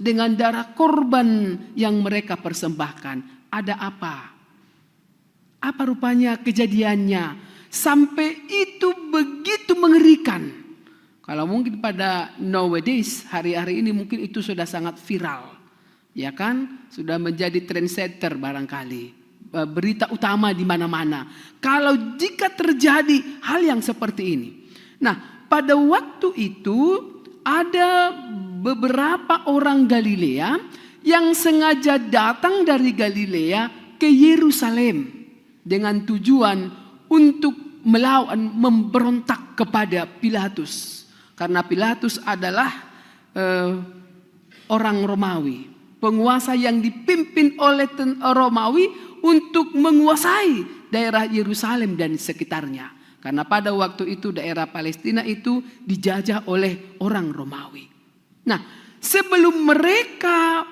dengan darah korban yang mereka persembahkan. Ada apa? Apa rupanya kejadiannya sampai itu begitu mengerikan? Kalau mungkin pada nowadays, hari-hari ini mungkin itu sudah sangat viral. Ya kan? Sudah menjadi trendsetter barangkali. Berita utama di mana-mana. Kalau jika terjadi hal yang seperti ini. Nah, pada waktu itu ada beberapa orang Galilea yang sengaja datang dari Galilea ke Yerusalem dengan tujuan untuk melawan, memberontak kepada Pilatus. Karena Pilatus adalah orang Romawi, penguasa yang dipimpin oleh Romawi untuk menguasai daerah Yerusalem dan sekitarnya. Karena pada waktu itu daerah Palestina itu dijajah oleh orang Romawi. Nah, sebelum mereka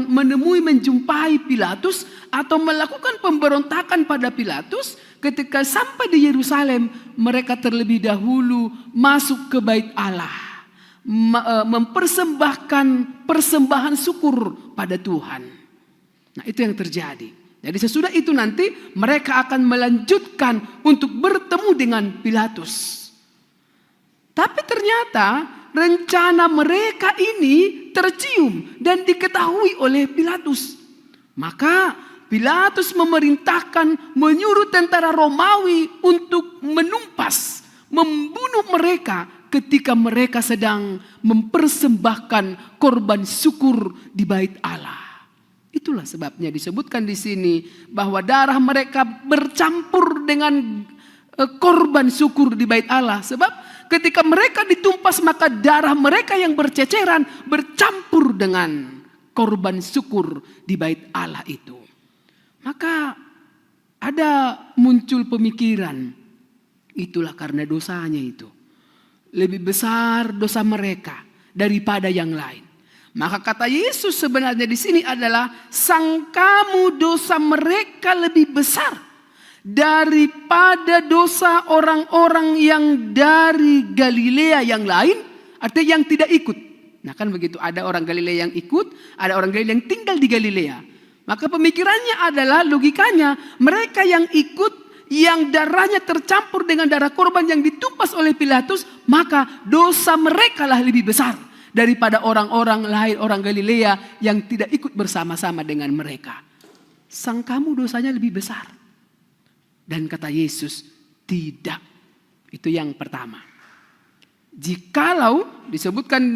menjumpai Pilatus atau melakukan pemberontakan pada Pilatus, ketika sampai di Yerusalem, mereka terlebih dahulu masuk ke Bait Allah, mempersembahkan persembahan syukur pada Tuhan. Nah, itu yang terjadi. Jadi sesudah itu nanti mereka akan melanjutkan untuk bertemu dengan Pilatus. Tapi ternyata rencana mereka ini tercium dan diketahui oleh Pilatus. Maka Pilatus memerintahkan, menyuruh tentara Romawi untuk menumpas, membunuh mereka ketika mereka sedang mempersembahkan korban syukur di Bait Allah. Itulah sebabnya disebutkan di sini bahwa darah mereka bercampur dengan korban syukur di Bait Allah. Sebab ketika mereka ditumpas, maka darah mereka yang berceceran bercampur dengan korban syukur di Bait Allah itu. Maka ada muncul pemikiran, itulah karena dosanya itu. Lebih besar dosa mereka daripada yang lain. Maka kata Yesus sebenarnya di sini adalah sangkamu dosa mereka lebih besar daripada dosa orang-orang yang dari Galilea yang lain, artinya yang tidak ikut. Nah kan begitu, ada orang Galilea yang ikut, ada orang Galilea yang tinggal di Galilea. Maka pemikirannya adalah logikanya mereka yang ikut, yang darahnya tercampur dengan darah korban yang ditumpas oleh Pilatus, maka dosa mereka lah lebih besar daripada orang-orang lain, orang Galilea yang tidak ikut bersama-sama dengan mereka. Sangkamu dosanya lebih besar. Dan kata Yesus, tidak. Itu yang pertama. Jikalau disebutkan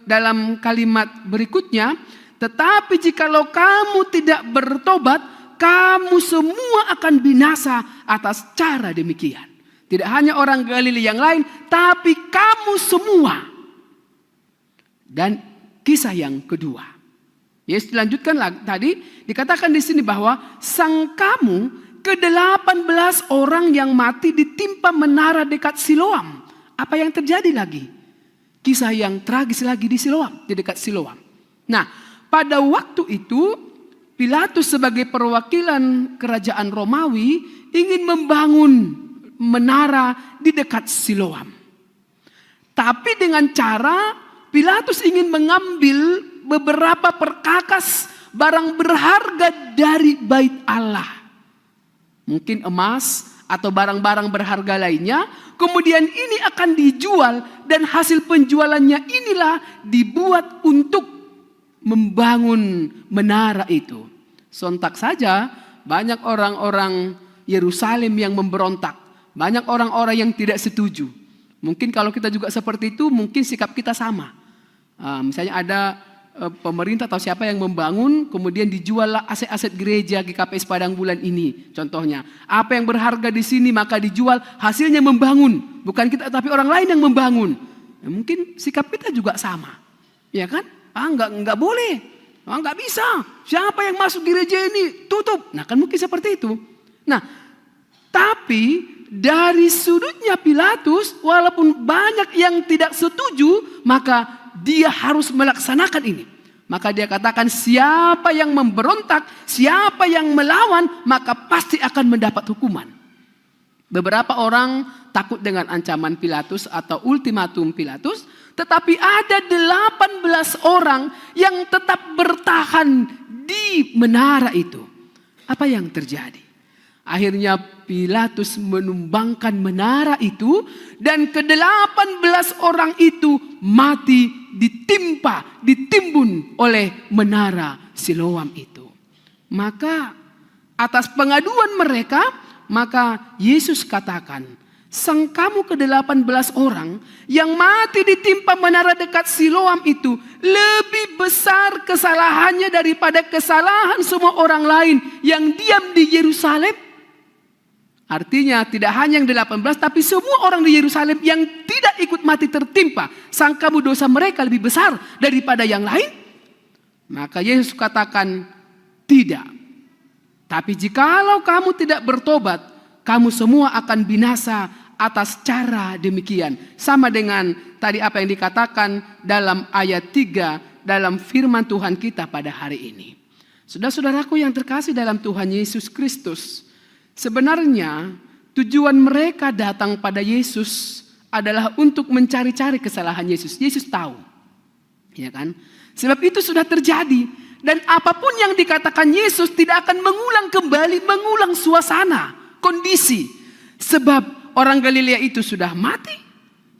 dalam kalimat berikutnya, tetapi jikalau kamu tidak bertobat, kamu semua akan binasa atas cara demikian. Tidak hanya orang Galilea yang lain, tapi kamu semua. Dan kisah yang kedua, Yesus dilanjutkan lagi, tadi dikatakan di sini bahwa sangkamu ke-18 orang yang mati ditimpa menara dekat Siloam. Apa yang terjadi lagi? Kisah yang tragis lagi di Siloam, di dekat Siloam. Nah, pada waktu itu Pilatus sebagai perwakilan kerajaan Romawi ingin membangun menara di dekat Siloam. Tapi dengan cara Pilatus ingin mengambil beberapa perkakas barang berharga dari Bait Allah. Mungkin emas atau barang-barang berharga lainnya. Kemudian ini akan dijual dan hasil penjualannya inilah dibuat untuk membangun menara itu. Sontak saja banyak orang-orang Yerusalem yang memberontak. Banyak orang-orang yang tidak setuju. Mungkin kalau kita juga seperti itu, mungkin sikap kita sama. Misalnya ada pemerintah atau siapa yang membangun, kemudian dijuallah aset-aset gereja GKPS Padang Bulan ini. Contohnya, apa yang berharga di sini maka dijual, hasilnya membangun. Bukan kita tapi orang lain yang membangun. Ya, mungkin sikap kita juga sama. Ya kan? Enggak boleh. Enggak bisa. Siapa yang masuk gereja ini tutup. Nah kan mungkin seperti itu. Nah, tapi dari sudutnya Pilatus, walaupun banyak yang tidak setuju, maka dia harus melaksanakan ini. Maka dia katakan siapa yang memberontak, siapa yang melawan, maka pasti akan mendapat hukuman. Beberapa orang takut dengan ancaman Pilatus atau ultimatum Pilatus, Tetapi ada 18 orang yang tetap bertahan di menara itu. Apa yang terjadi? Akhirnya Pilatus menumbangkan menara itu dan ke-18 orang itu mati ditimbun oleh menara Siloam itu. Maka atas pengaduan mereka, maka Yesus katakan, sang kamu ke-18 orang yang mati ditimpa menara dekat Siloam itu lebih besar kesalahannya daripada kesalahan semua orang lain yang diam di Yerusalem. Artinya tidak hanya yang 18 tapi semua orang di Yerusalem yang tidak ikut mati tertimpa. Sang kamu dosa mereka lebih besar daripada yang lain? Maka Yesus katakan tidak. Tapi jikalau kamu tidak bertobat, kamu semua akan binasa atas cara demikian. Sama dengan tadi apa yang dikatakan dalam ayat 3 dalam firman Tuhan kita pada hari ini. Saudara-saudaraku yang terkasih dalam Tuhan Yesus Kristus, sebenarnya tujuan mereka datang pada Yesus adalah untuk mencari-cari kesalahan Yesus. Yesus tahu, ya kan? Sebab itu sudah terjadi dan apapun yang dikatakan Yesus tidak akan mengulang suasana, kondisi. Sebab orang Galilea itu sudah mati.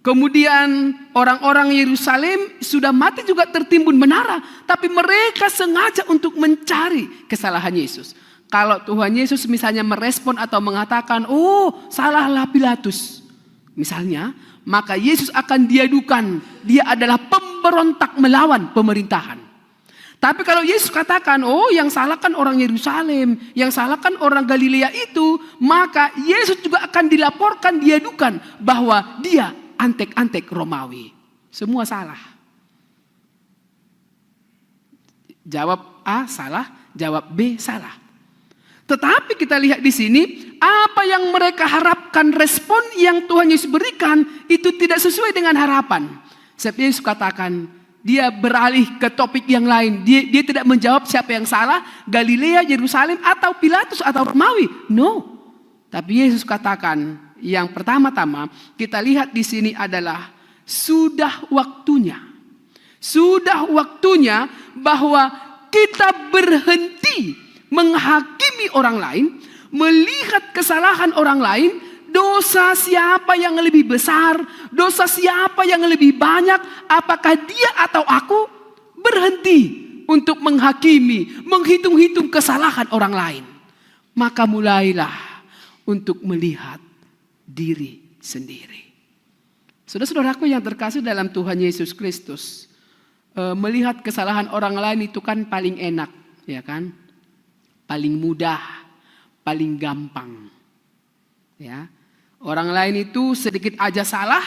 Kemudian orang-orang Yerusalem sudah mati juga tertimbun menara, tapi mereka sengaja untuk mencari kesalahan Yesus. Kalau Tuhan Yesus misalnya merespon atau mengatakan, oh salahlah Pilatus misalnya, maka Yesus akan diadukan, dia adalah pemberontak melawan pemerintahan. Tapi kalau Yesus katakan, oh yang salah kan orang Yerusalem, yang salah kan orang Galilea itu, maka Yesus juga akan dilaporkan, diadukan bahwa dia antek-antek Romawi. Semua salah. Jawab A salah, jawab B salah. Tetapi kita lihat di sini, apa yang mereka harapkan, respon yang Tuhan Yesus berikan, itu tidak sesuai dengan harapan. Sebab Yesus katakan, dia beralih ke topik yang lain. Dia tidak menjawab siapa yang salah, Galilea, Yerusalem, atau Pilatus, atau Romawi. No. Tapi Yesus katakan, yang pertama-tama kita lihat di sini adalah, sudah waktunya. Sudah waktunya bahwa kita berhenti menghakimi orang lain, melihat kesalahan orang lain, dosa siapa yang lebih besar, dosa siapa yang lebih banyak, apakah dia atau aku, berhenti untuk menghakimi, menghitung-hitung kesalahan orang lain. Maka mulailah untuk melihat diri sendiri. Saudara-saudaraku yang terkasih dalam Tuhan Yesus Kristus, melihat kesalahan orang lain itu kan paling enak, ya kan? Paling mudah, paling gampang. Ya. Orang lain itu sedikit aja salah,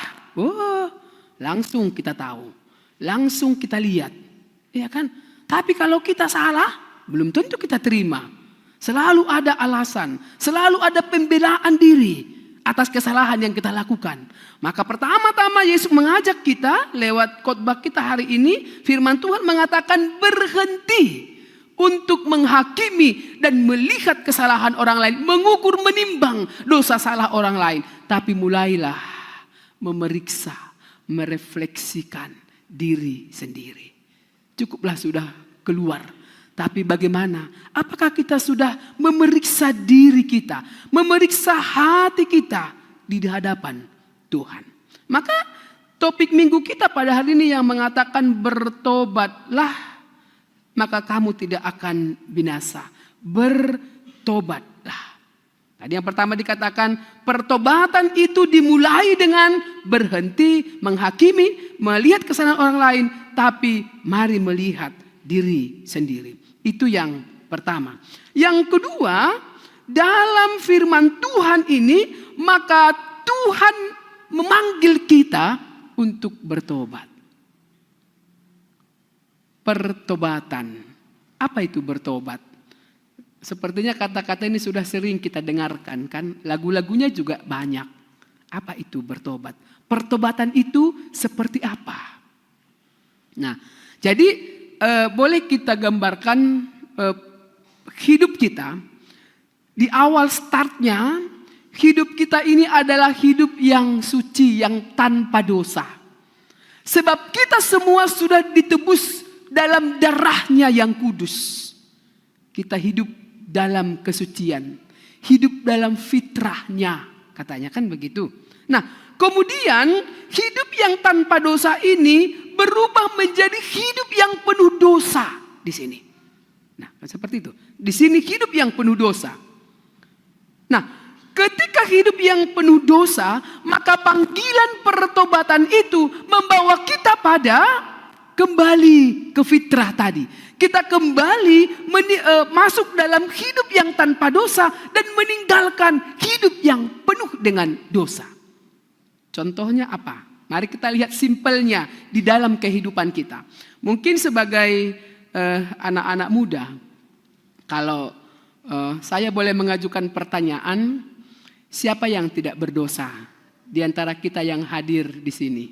langsung kita tahu. Langsung kita lihat. Ya kan? Tapi kalau kita salah, belum tentu kita terima. Selalu ada alasan, selalu ada pembelaan diri atas kesalahan yang kita lakukan. Maka pertama-tama Yesus mengajak kita lewat khotbah kita hari ini, firman Tuhan mengatakan berhenti untuk menghakimi dan melihat kesalahan orang lain, mengukur, menimbang dosa salah orang lain. Tapi mulailah memeriksa, merefleksikan diri sendiri. Cukuplah sudah keluar. Tapi bagaimana? Apakah kita sudah memeriksa diri kita, memeriksa hati kita di hadapan Tuhan? Maka topik minggu kita pada hari ini yang mengatakan bertobatlah, maka kamu tidak akan binasa. Bertobatlah. Tadi yang pertama dikatakan pertobatan itu dimulai dengan berhenti menghakimi, melihat kesalahan orang lain, tapi mari melihat diri sendiri. Itu yang pertama. Yang kedua, dalam firman Tuhan ini, maka Tuhan memanggil kita untuk bertobat. Pertobatan. Apa itu bertobat? Sepertinya kata-kata ini sudah sering kita dengarkan kan? Lagu-lagunya juga banyak. Apa itu bertobat? Pertobatan itu seperti apa? Nah, jadi boleh kita gambarkan hidup kita. Di awal startnya, hidup kita ini adalah hidup yang suci, yang tanpa dosa. Sebab kita semua sudah ditebus dalam darahnya yang kudus. Kita hidup dalam kesucian, hidup dalam fitrahnya, katanya kan begitu. Nah, kemudian hidup yang tanpa dosa ini berubah menjadi hidup yang penuh dosa di sini. Nah, seperti itu. Di sini hidup yang penuh dosa. Nah, ketika hidup yang penuh dosa, maka panggilan pertobatan itu membawa kita pada kembali ke fitrah tadi. Kita kembali masuk dalam hidup yang tanpa dosa dan meninggalkan hidup yang penuh dengan dosa. Contohnya apa? Mari kita lihat simpelnya di dalam kehidupan kita. Mungkin sebagai anak-anak muda, kalau saya boleh mengajukan pertanyaan, siapa yang tidak berdosa di antara kita yang hadir di sini?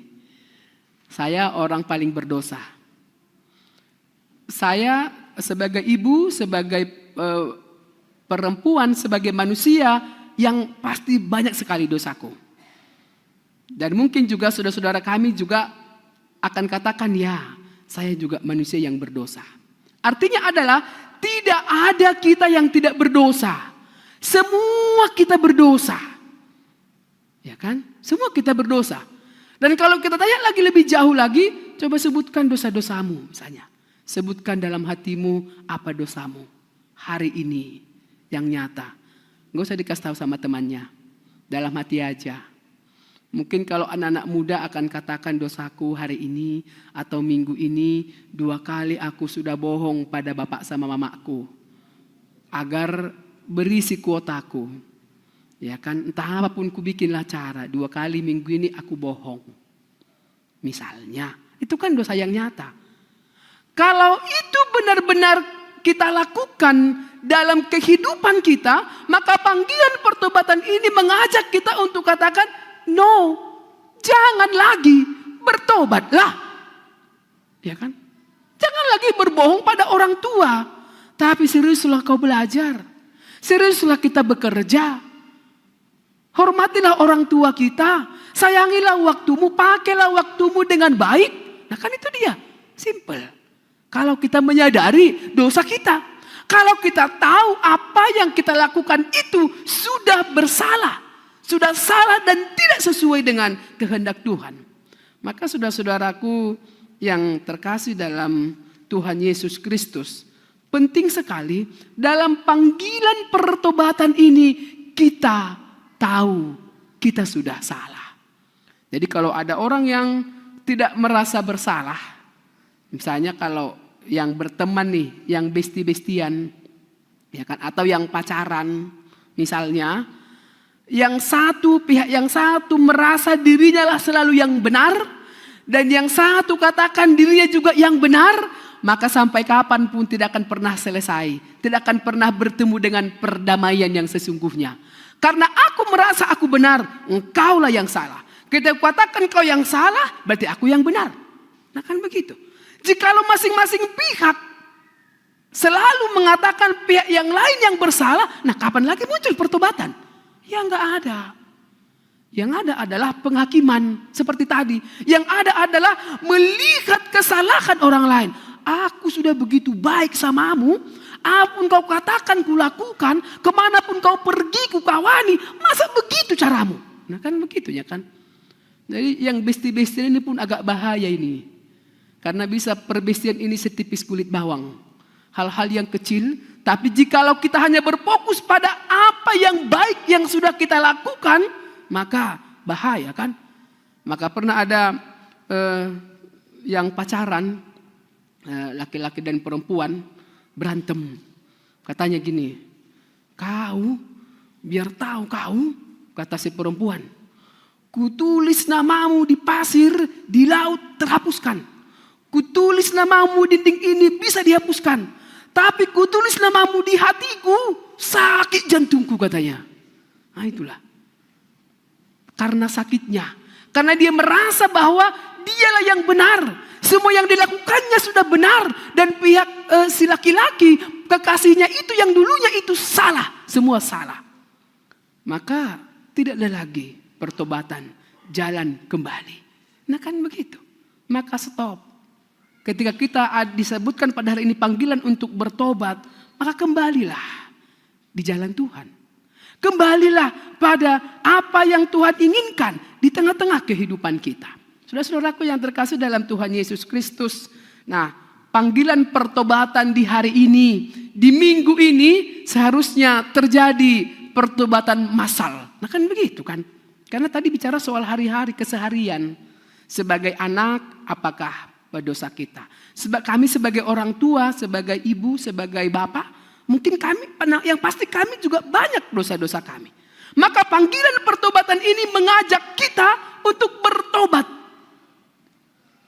Saya orang paling berdosa. Saya sebagai ibu, sebagai perempuan, sebagai manusia yang pasti banyak sekali dosaku. Dan mungkin juga saudara-saudara kami juga akan katakan, ya, saya juga manusia yang berdosa. Artinya adalah tidak ada kita yang tidak berdosa. Semua kita berdosa. Ya kan? Semua kita berdosa. Dan kalau kita tanya lagi lebih jauh lagi, coba sebutkan dosa-dosamu misalnya. Sebutkan dalam hatimu apa dosamu hari ini yang nyata. Nggak usah dikasih tahu sama temannya. Dalam hati aja. Mungkin kalau anak-anak muda akan katakan dosaku hari ini atau minggu ini 2 kali aku sudah bohong pada bapak sama mamaku. Agar berisi kuotaku. Ya kan, entah apapun ku bikinlah cara. 2 kali minggu ini aku bohong. Misalnya, itu kan dosa yang nyata. Kalau itu benar-benar kita lakukan dalam kehidupan kita, maka panggilan pertobatan ini mengajak kita untuk katakan, no, jangan lagi, bertobatlah. Ya kan? Jangan lagi berbohong pada orang tua. Tapi seriuslah kau belajar. Seriuslah kita bekerja. Hormatilah orang tua kita. Sayangilah waktumu, pakailah waktumu dengan baik. Nah kan itu dia, simple. Kalau kita menyadari dosa kita. Kalau kita tahu apa yang kita lakukan itu sudah bersalah. Sudah salah dan tidak sesuai dengan kehendak Tuhan. Maka saudara-saudaraku yang terkasih dalam Tuhan Yesus Kristus. Penting sekali dalam panggilan pertobatan ini kita tahu kita sudah salah. Jadi kalau ada orang yang tidak merasa bersalah. Misalnya kalau yang berteman nih, yang besti-bestian. Ya kan, atau yang pacaran misalnya. Pihak yang satu merasa dirinya lah selalu yang benar. Dan yang satu katakan dirinya juga yang benar. Maka sampai kapanpun tidak akan pernah selesai. Tidak akan pernah bertemu dengan perdamaian yang sesungguhnya. Karena aku merasa aku benar, engkaulah yang salah. Kita katakan kau yang salah, berarti aku yang benar. Nah kan begitu. Jikalau masing-masing pihak selalu mengatakan pihak yang lain yang bersalah, nah kapan lagi muncul pertobatan? Ya enggak ada. Yang ada adalah penghakiman seperti tadi. Yang ada adalah melihat kesalahan orang lain. Aku sudah begitu baik samamu, apapun kau katakan kulakukan, kemanapun kau pergi kukawani, masa begitu caramu? Nah kan begitu ya kan. Jadi yang besti-bestian ini pun agak bahaya ini. Karena bisa perbestian ini setipis kulit bawang. Hal-hal yang kecil, tapi jikalau kita hanya berfokus pada apa yang baik yang sudah kita lakukan, maka bahaya kan. Maka pernah ada yang pacaran, laki-laki dan perempuan berantem. Katanya gini, kau, biar tahu kau, kata si perempuan, kutulis namamu di pasir, di laut terhapuskan. Kutulis namamu di dinding ini bisa dihapuskan. Tapi kutulis namamu di hatiku, sakit jantungku katanya. Nah itulah. Karena sakitnya. Karena dia merasa bahwa dialah yang benar. Semua yang dilakukannya sudah benar. Dan pihak si laki-laki, kekasihnya itu yang dulunya itu salah. Semua salah. Maka tidak ada lagi pertobatan, jalan kembali. Nah kan begitu. maka stop. Ketika kita disebutkan pada hari ini panggilan untuk bertobat, maka kembalilah di jalan Tuhan. Kembalilah pada apa yang Tuhan inginkan di tengah-tengah kehidupan kita. Saudara-saudaraku yang terkasih dalam Tuhan Yesus Kristus. Nah, panggilan pertobatan di hari ini, di minggu ini seharusnya terjadi pertobatan massal. Nah kan begitu kan. Karena tadi bicara soal hari-hari keseharian. Sebagai anak, apakah dosa kita? Kami sebagai orang tua, sebagai ibu, sebagai bapak, mungkin kami, yang pasti kami juga banyak dosa-dosa kami. Maka panggilan pertobatan ini mengajak kita untuk bertobat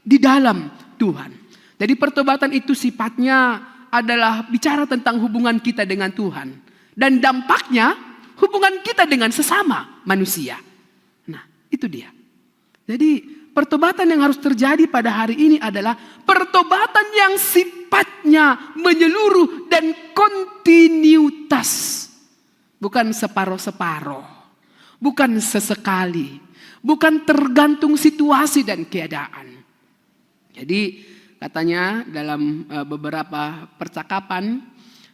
di dalam Tuhan. Jadi pertobatan itu sifatnya adalah bicara tentang hubungan kita dengan Tuhan. Dan dampaknya hubungan kita dengan sesama manusia. Nah itu dia. Jadi pertobatan yang harus terjadi pada hari ini adalah pertobatan yang sifatnya menyeluruh dan kontinuitas. Bukan separoh-separoh. Bukan sesekali. Bukan tergantung situasi dan keadaan. Jadi katanya dalam beberapa percakapan,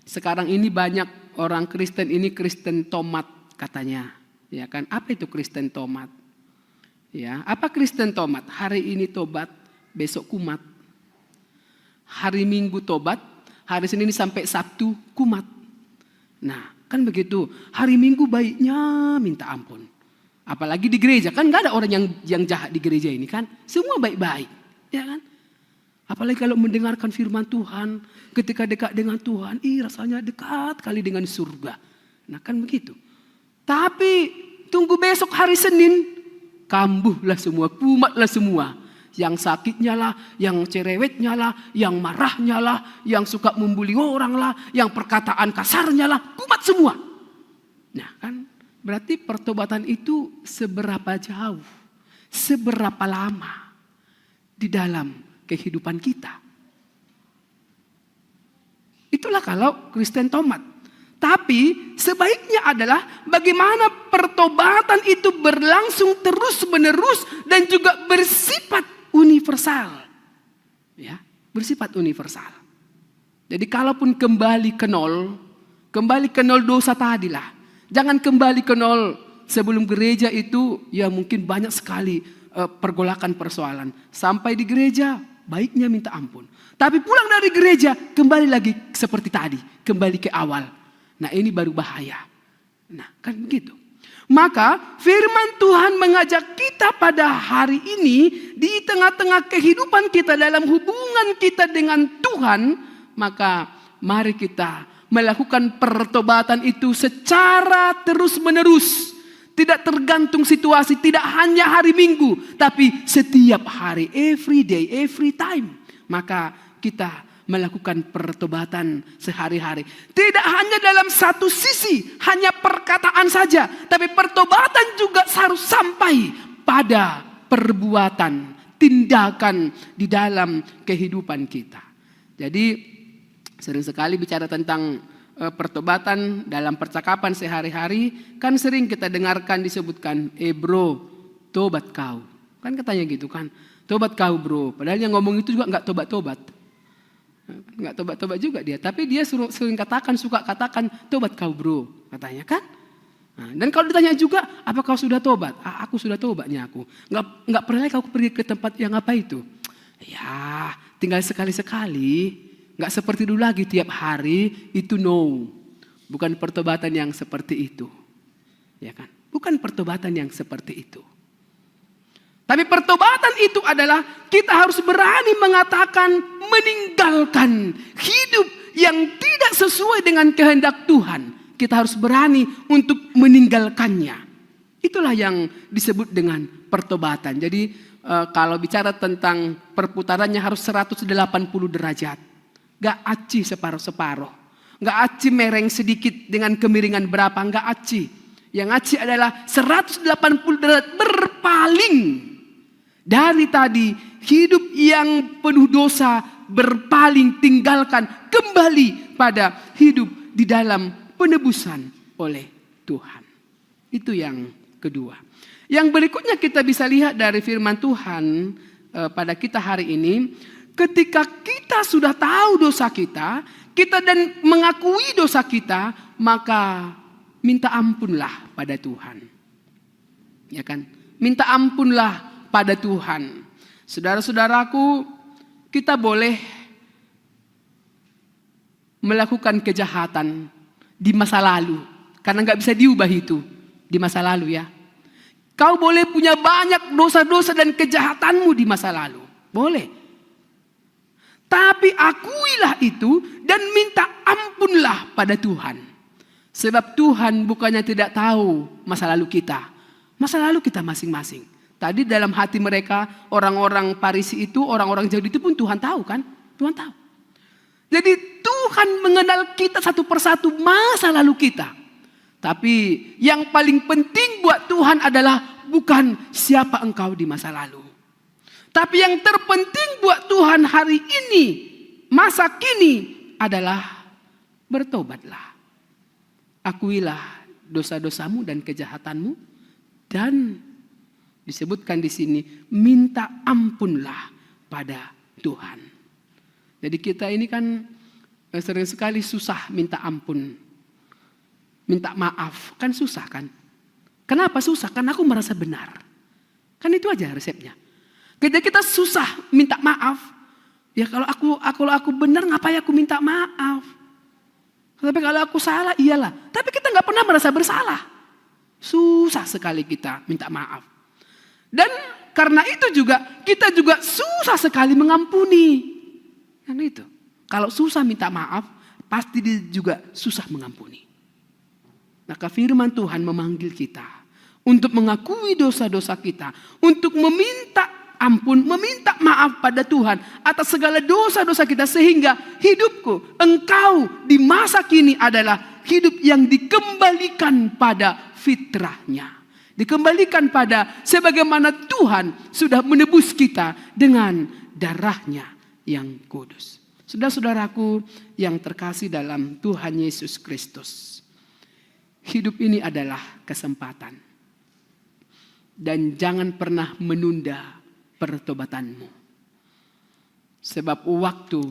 sekarang ini banyak orang Kristen ini Kristen tomat katanya. Ya kan? Apa itu Kristen tomat? Ya, apa Kristen tomat? Hari ini tobat, besok kumat. Hari Minggu tobat, hari Senin sampai Sabtu kumat. Nah, kan begitu. Hari Minggu baiknya minta ampun. Apalagi di gereja, kan gak ada orang yang jahat di gereja ini kan. Semua baik-baik, ya kan? Apalagi kalau mendengarkan firman Tuhan, ketika dekat dengan Tuhan, rasanya dekat kali dengan surga. Nah, kan begitu. Tapi tunggu besok hari Senin, kambuhlah semua, kumatlah semua. Yang sakitnya lah, yang cerewetnya lah, yang marahnya lah, yang suka membuli orang lah, yang perkataan kasarnya lah, kumat semua. Nah kan, berarti pertobatan itu seberapa jauh, seberapa lama di dalam kehidupan kita. Itulah kalau Kristen tomat. Tapi sebaiknya adalah bagaimana pertobatan itu berlangsung terus-menerus dan juga bersifat universal. Ya, bersifat universal. Jadi kalaupun kembali ke nol dosa tadilah. Jangan kembali ke nol sebelum gereja itu ya mungkin banyak sekali pergolakan persoalan. Sampai di gereja baiknya minta ampun. Tapi pulang dari gereja kembali lagi seperti tadi, kembali ke awal. Nah ini baru bahaya. Nah kan begitu. Maka firman Tuhan mengajak kita pada hari ini di tengah-tengah kehidupan kita dalam hubungan kita dengan Tuhan. Maka mari kita melakukan pertobatan itu secara terus-menerus. Tidak tergantung situasi, tidak hanya hari Minggu. Tapi setiap hari, every day, every time. Maka kita melakukan pertobatan sehari-hari. Tidak hanya dalam satu sisi, hanya perkataan saja. Tapi pertobatan juga harus sampai pada perbuatan, tindakan di dalam kehidupan kita. Jadi sering sekali bicara tentang pertobatan dalam percakapan sehari-hari. Kan sering kita dengarkan disebutkan, bro, tobat kau. Kan katanya gitu kan, tobat kau bro. Padahal yang ngomong itu juga gak tobat-tobat. Nggak tobat-tobat juga dia, tapi dia suka katakan tobat kau bro, katanya kan. Nah, dan kalau ditanya juga, apa kau sudah tobat? Aku sudah tobatnya aku. Nggak pernah kau pergi ke tempat yang apa itu? Ya, tinggal sekali-sekali, nggak seperti dulu lagi tiap hari. Itu no, bukan pertobatan yang seperti itu, ya kan? Bukan pertobatan yang seperti itu. Tapi pertobatan itu adalah kita harus berani mengatakan meninggalkan hidup yang tidak sesuai dengan kehendak Tuhan. Kita harus berani untuk meninggalkannya. Itulah yang disebut dengan pertobatan. Jadi kalau bicara tentang perputarannya harus 180 derajat. Gak aci separuh-separuh. Gak aci mereng sedikit dengan kemiringan berapa. Gak aci. Yang aci adalah 180 derajat berpaling. Dari tadi hidup yang penuh dosa berpaling, tinggalkan, kembali pada hidup di dalam penebusan oleh Tuhan. Itu yang kedua. Yang berikutnya kita bisa lihat dari firman Tuhan pada kita hari ini, ketika kita sudah tahu dosa kita dan mengakui dosa kita, maka minta ampunlah pada Tuhan. Ya kan? Minta ampunlah pada Tuhan. Saudara-saudaraku, kita boleh melakukan kejahatan di masa lalu, karena nggak bisa diubah itu di masa lalu ya. Kau boleh punya banyak dosa-dosa dan kejahatanmu di masa lalu, boleh. Tapi akuilah itu dan minta ampunlah pada Tuhan. Sebab Tuhan bukannya tidak tahu masa lalu kita. Masa lalu kita masing-masing. Tadi dalam hati mereka, orang-orang Farisi itu, orang-orang Yahudi itu pun Tuhan tahu kan? Tuhan tahu. Jadi Tuhan mengenal kita satu persatu masa lalu kita. Tapi yang paling penting buat Tuhan adalah bukan siapa engkau di masa lalu. Tapi yang terpenting buat Tuhan hari ini, masa kini adalah bertobatlah. Akuilah dosa-dosamu dan kejahatanmu, dan disebutkan di sini minta ampunlah pada Tuhan. Jadi kita ini kan sering sekali susah minta ampun, minta maaf, kan susah kan? Kenapa susah? Karena aku merasa benar. Kan itu aja resepnya. Ketika kita susah minta maaf, ya kalau aku benar ngapain aku minta maaf? Tapi kalau aku salah, iyalah. Tapi kita nggak pernah merasa bersalah. Susah sekali kita minta maaf. Dan karena itu juga kita juga susah sekali mengampuni. Kan itu. Kalau susah minta maaf, pasti dia juga susah mengampuni. Maka firman Tuhan memanggil kita untuk mengakui dosa-dosa kita, untuk meminta ampun, meminta maaf pada Tuhan atas segala dosa-dosa kita, sehingga hidupku, engkau di masa kini adalah hidup yang dikembalikan pada fitrahnya. Dikembalikan pada sebagaimana Tuhan sudah menebus kita dengan darahnya yang kudus. Saudara-saudaraku yang terkasih dalam Tuhan Yesus Kristus, hidup ini adalah kesempatan. Dan jangan pernah menunda pertobatanmu. Sebab waktu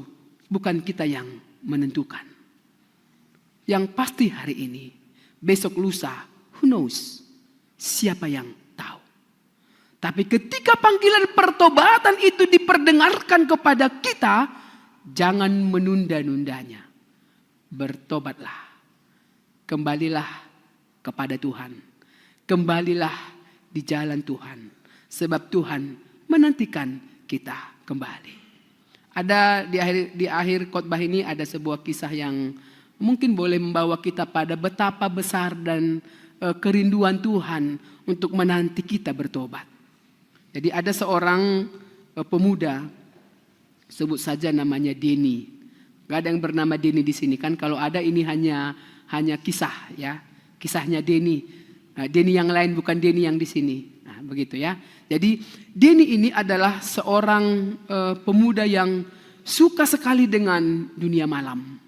bukan kita yang menentukan. Yang pasti hari ini, besok lusa, who knows? Siapa yang tahu? Tapi ketika panggilan pertobatan itu diperdengarkan kepada kita, jangan menunda-nundanya. Bertobatlah. Kembalilah kepada Tuhan. Kembalilah di jalan Tuhan. Sebab Tuhan menantikan kita kembali. Ada di akhir khotbah ini ada sebuah kisah yang mungkin boleh membawa kita pada betapa besar dan kerinduan Tuhan untuk menanti kita bertobat. Jadi ada seorang pemuda, sebut saja namanya Denny. Gak ada yang bernama Denny di sini kan? Kalau ada ini hanya kisah ya, kisahnya Denny. Nah, Denny yang lain bukan Denny yang di sini. Nah, begitu ya. Jadi Denny ini adalah seorang pemuda yang suka sekali dengan dunia malam.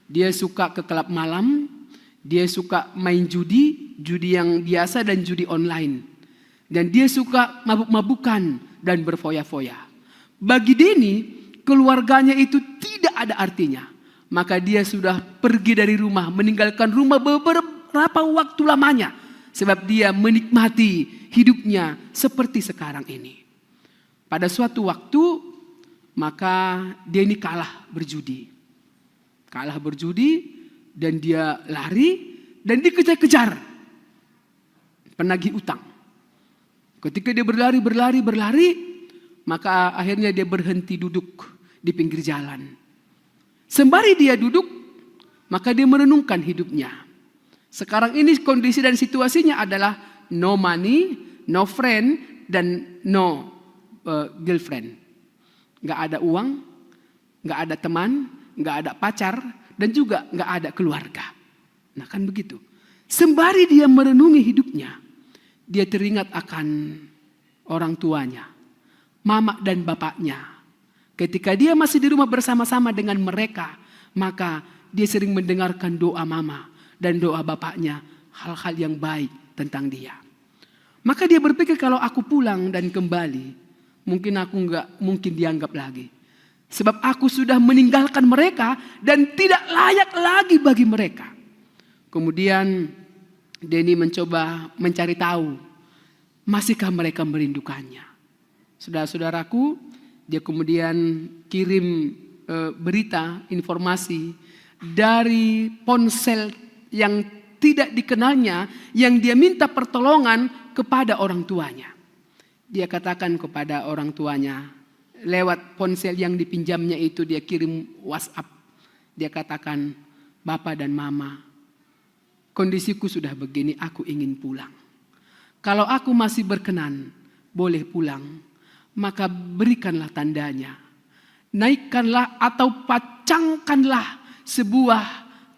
Dia suka ke klub malam, dia suka main judi yang biasa dan judi online. Dan dia suka mabuk-mabukan dan berfoya-foya. Bagi Denny, keluarganya itu tidak ada artinya. Maka dia sudah pergi dari rumah, meninggalkan rumah beberapa waktu lamanya. Sebab dia menikmati hidupnya seperti sekarang ini. Pada suatu waktu, maka Denny kalah berjudi. Kalah berjudi dan dia lari dan dikejar-kejar penagih utang. Ketika dia berlari, maka akhirnya dia berhenti duduk di pinggir jalan. Sembari dia duduk, maka dia merenungkan hidupnya. Sekarang ini kondisi dan situasinya adalah no money, no friend, dan no girlfriend. Gak ada uang, gak ada teman, gak ada pacar, dan juga gak ada keluarga. Nah kan begitu. Sembari dia merenungi hidupnya, dia teringat akan orang tuanya, mama dan bapaknya. Ketika dia masih di rumah bersama-sama dengan mereka, maka dia sering mendengarkan doa mama dan doa bapaknya, hal-hal yang baik tentang dia. Maka dia berpikir, kalau aku pulang dan kembali, mungkin aku nggak mungkin dianggap lagi. Sebab aku sudah meninggalkan mereka dan tidak layak lagi bagi mereka. Kemudian Denny mencoba mencari tahu, masihkah mereka merindukannya. Saudara-saudaraku, dia kemudian kirim berita, informasi dari ponsel yang tidak dikenalnya, yang dia minta pertolongan kepada orang tuanya. Dia katakan kepada orang tuanya, lewat ponsel yang dipinjamnya itu dia kirim WhatsApp. Dia katakan, Bapak dan Mama, kondisiku sudah begini, aku ingin pulang. Kalau aku masih berkenan, boleh pulang, maka berikanlah tandanya. Naikkanlah atau pacangkanlah sebuah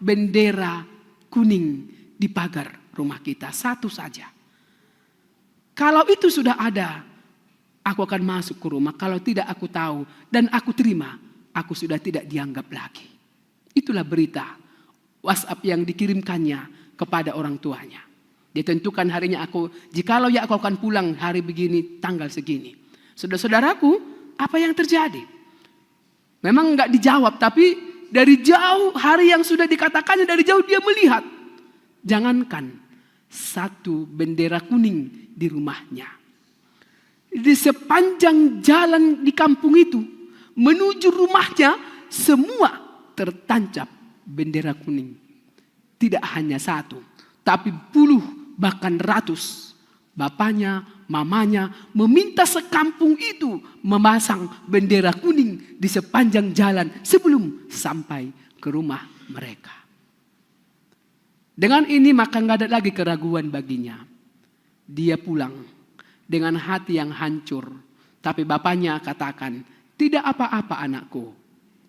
bendera kuning di pagar rumah kita, satu saja. Kalau itu sudah ada, aku akan masuk ke rumah. Kalau tidak aku tahu dan aku terima, aku sudah tidak dianggap lagi. Itulah berita WhatsApp yang dikirimkannya kepada orang tuanya. Ditentukan harinya jikalau ya aku akan pulang hari begini, tanggal segini. Saudara-saudaraku, apa yang terjadi? Memang enggak dijawab, tapi dari jauh hari yang sudah dikatakannya, dari jauh dia melihat. Jangankan satu bendera kuning di rumahnya. Di sepanjang jalan di kampung itu, menuju rumahnya, semua tertancap bendera kuning. Tidak hanya satu, tapi puluh bahkan ratus. Bapaknya, mamanya meminta sekampung itu memasang bendera kuning di sepanjang jalan sebelum sampai ke rumah mereka. Dengan ini maka nggak ada lagi keraguan baginya. Dia pulang dengan hati yang hancur. Tapi bapaknya katakan, tidak apa-apa anakku,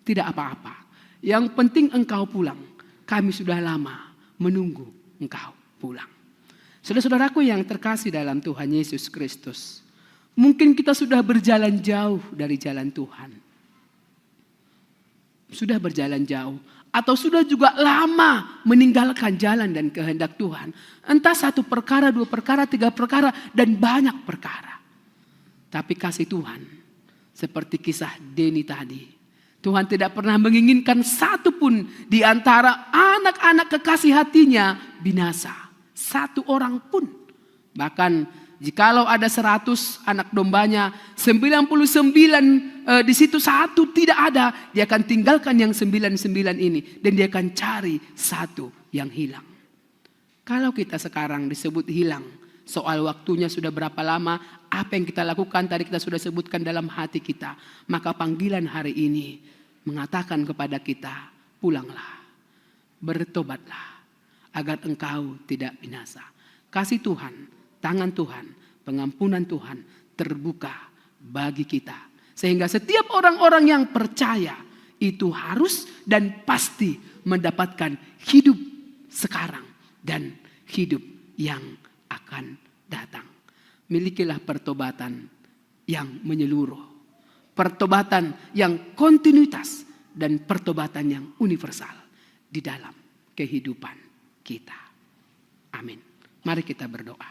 tidak apa-apa. Yang penting engkau pulang. Kami sudah lama menunggu engkau pulang. Saudara-saudaraku yang terkasih dalam Tuhan Yesus Kristus, mungkin kita sudah berjalan jauh dari jalan Tuhan. Sudah berjalan jauh. Atau sudah juga lama meninggalkan jalan dan kehendak Tuhan. Entah satu perkara, dua perkara, tiga perkara, dan banyak perkara. Tapi kasih Tuhan, seperti kisah Denny tadi, Tuhan tidak pernah menginginkan satu pun di antara anak-anak kekasih hatinya binasa. Satu orang pun. Bahkan jikalau ada 100 anak dombanya, 99 di situ satu tidak ada, dia akan tinggalkan yang 99 ini dan dia akan cari satu yang hilang. Kalau kita sekarang disebut hilang, soal waktunya sudah berapa lama, apa yang kita lakukan tadi kita sudah sebutkan dalam hati kita, maka panggilan hari ini mengatakan kepada kita, pulanglah, bertobatlah agar engkau tidak binasa. Kasih Tuhan, tangan Tuhan, pengampunan Tuhan terbuka bagi kita. Sehingga setiap orang-orang yang percaya itu harus dan pasti mendapatkan hidup sekarang dan hidup yang akan datang. Milikilah pertobatan yang menyeluruh. Pertobatan yang kontinuitas dan pertobatan yang universal di dalam kehidupan kita. Amin. Mari kita berdoa.